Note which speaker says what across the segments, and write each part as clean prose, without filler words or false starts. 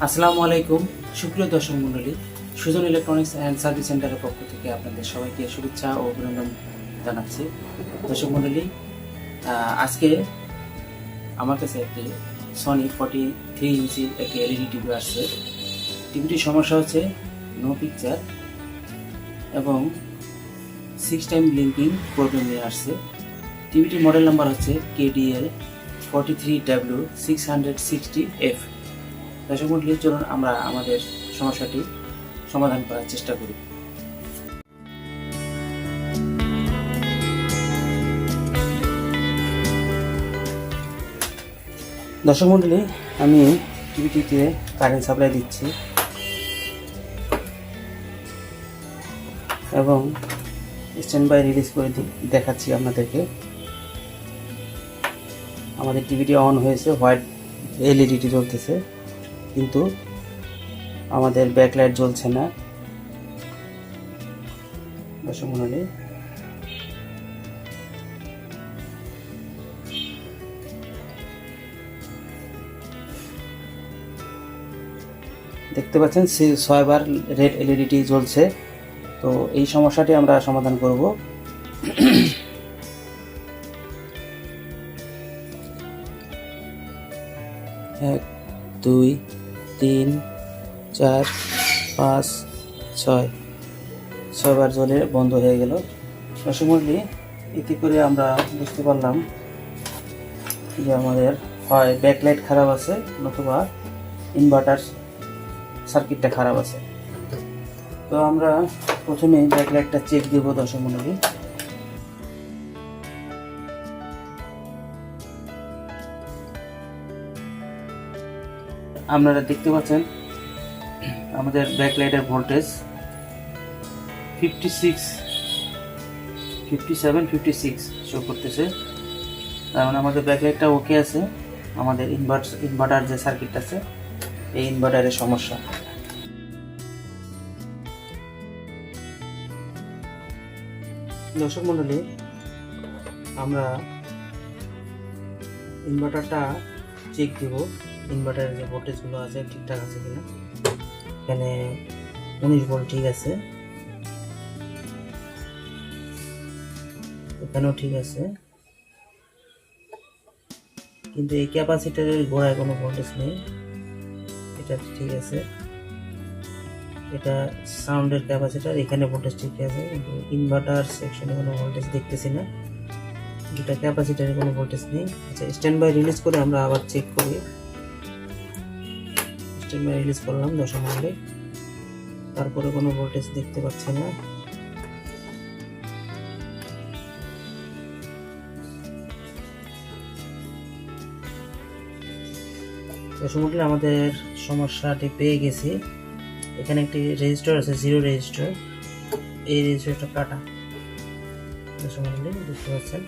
Speaker 1: আসসালামু আলাইকুম সুপ্রিয় দর্শক মণ্ডলী, সুজন ইলেকট্রনিক্স অ্যান্ড সার্ভিস সেন্টারের পক্ষ থেকে আপনাদের সবাইকে শুভেচ্ছা ও অভিনন্দন জানাচ্ছি। দর্শক মণ্ডলী, আজকে আমার কাছে একটি সনি 43 ইঞ্চির একটি এলইডি টিভি আসছে। টিভিটির সমস্যা হচ্ছে নো পিকচার এবং 6 টাইম ব্লিঙ্কিং প্রবলেম নিয়ে আসছে। টিভিটির মডেল নাম্বার হচ্ছে KDL-43W660F। দর্শক মণ্ডলী, চলুন আমরা আমাদের সমস্যাটি সমাধান করার চেষ্টা করি। দর্শক মণ্ডলী, আমি টিভিটিতে কারেন্ট সাপ্লাই দিচ্ছি এবং স্ট্যান্ড বাই রিলিজ করে দেখাচ্ছি আপনাদেরকে। আমাদের টিভিটি অন হয়েছে, হোয়াইট এলইডিটি জ্বলতেছে, কিন্তু আমাদের ব্যাকলাইট জ্বলছে না। দর্শক মণ্ডলী, দেখতে পাচ্ছেন 6 বার রেড এলইডিটি জ্বলছে। তো এই সমস্যাটি আমরা সমাধান করব। 1 2 3 4 5 6 বার জ্বলে বন্ধ হয়ে গেল। দর্শক মণ্ডলী, এতে করে আমরা বুঝতে পারলাম যে আমাদের হয় ব্যাকলাইট খারাপ আছে নতুবা ইনভার্টার সার্কিটটা খারাপ আছে। তো আমরা প্রথমে ব্যাকলাইটটা চেক দেব। দর্শক মণ্ডলী, আপনারা দেখতে পাচ্ছেন আমাদের ব্যাকলাইটের ভোল্টেজ 57-56 শো করতেছে। তার মানে আমাদের ব্যাকলাইটটা ওকে আছে। আমাদের ইনভার্টার যে সার্কিটটা আছে, এই ইনভার্টারের সমস্যা। দর্শক মণ্ডলী, আমরা ইনভার্টারটা চেক দেব, ইনভার্টারের যে ভোল্টেজগুলো আছে ঠিকঠাক আছে কিনা। এখানে 19 ভোল্ট ঠিক আছে, এখানেও ঠিক আছে, কিন্তু এই ক্যাপাসিটরের গোড়ায় কোনো ভোল্টেজ নেই। এটা ঠিক আছে, এটা সাউন্ডের ক্যাপাসিটর, এখানে ভোল্টেজ ঠিক আছে, কিন্তু ইনভার্টার সেকশনে কোনো ভোল্টেজ দেখতেছি না। এটা ক্যাপাসিটরে কোনো ভোল্টেজ নেই। আচ্ছা, স্ট্যান্ড বাই রিলিজ করে আমরা আবার চেক করি। স্ট্যান্ড বাই রিলিজ করলাম দর্শক মণ্ডলী, তারপরে কোনো ভোল্টেজ দেখতে পাচ্ছি না। দর্শক মণ্ডলী, আমাদের সমস্যাটি পেয়ে গেছি। এখানে একটি রেজিস্টার আছে, 0 রেজিস্টার। এই রেজিস্টারটা কাটা। দর্শক মণ্ডলী, দেখতে পাচ্ছেন।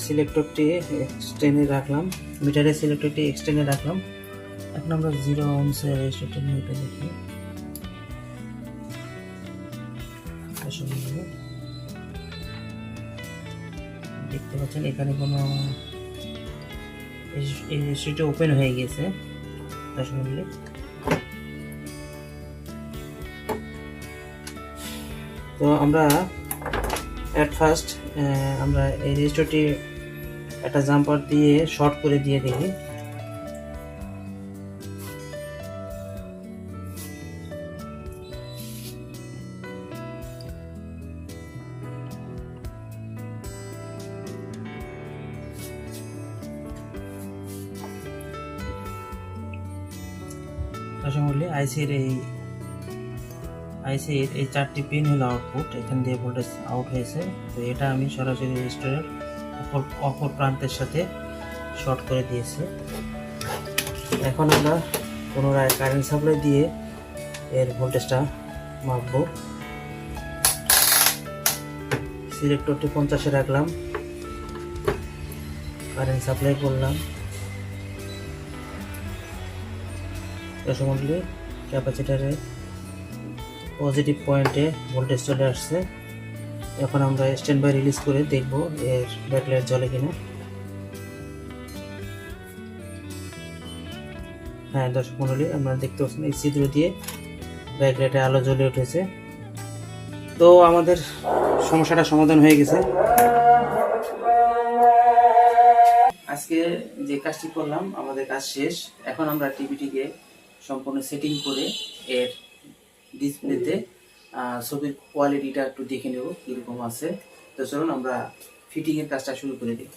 Speaker 1: সিলেক্টরটি এক্সটেন্ডে রাখলাম, মিটারের সিলেক্টরটি এক্সটেন্ডে রাখলাম। এখন আমরা 0 ohms-এর রেজিস্টারটা নিয়ে দেখি। দেখতে পাচ্ছেন এখানে কোনো এই রেজিস্টারটি ওপেন হয়ে গেছে। দর্শক মণ্ডলী, তো আমরা এট ফার্স্ট আমরা এই রেজিস্টারটি একটা জাম্পার দিয়ে শর্ট করে দিয়ে দেখি। দর্শক মণ্ডলী, আইসির এই 4টি পিন হলো আউটপুট, এখান দিয়ে ভোল্টেজ আউট হয়েছে। তো এটা আমি সরাসরি রেজিস্টারের অপর প্রান্তের সাথে শর্ট করে দিয়েছি। এখন আমরা পুনরায় কারেন্ট সাপ্লাই দিয়ে এর ভোল্টেজটা মাপব। সিলেক্টরটি 50-এ রাখলাম, কারেন্ট সাপ্লাই করলাম। দর্শক মণ্ডলী, ক্যাপাসিটরে পজিটিভ পয়েন্টে ভোল্টেজ চলে আসছে। এখন আমরা স্ট্যান্ড বাই রিলিজ করে দেখব এর ব্যাকলাইট জ্বলে কিনা। হ্যাঁ দর্শক মণ্ডলী, আপনারা দেখতে পাচ্ছেন এই ছিদ্র দিয়ে ব্যাকলাইটে আলো জ্বলে উঠেছে। তো আমাদের সমস্যাটা সমাধান হয়ে গেছে। আজকে যে কাজটি করলাম আমাদের কাজ শেষ। এখন আমরা টিভিটিকে সম্পূর্ণ সেটিং করে এর ডিসপ্লেতে ছবির কোয়ালিটিটা একটু দেখে নেব কীরকম আছে। তো চলুন আমরা ফিটিংয়ের কাজটা শুরু করে দিই।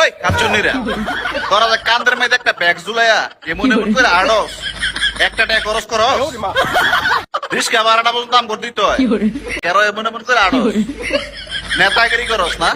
Speaker 2: ওই কাঞ্চনীরা তোরা যে কান্দের মধ্যে একটা ব্যাগ ঝুলাইয়া এমন এমন করে আড়স একটা টাকা খরচ করস রিস্কা ভাড়াটা পর্যন্ত দাম করে দিতে হয় কেন এমন এমন করে আড়স নেতাগিরি করস না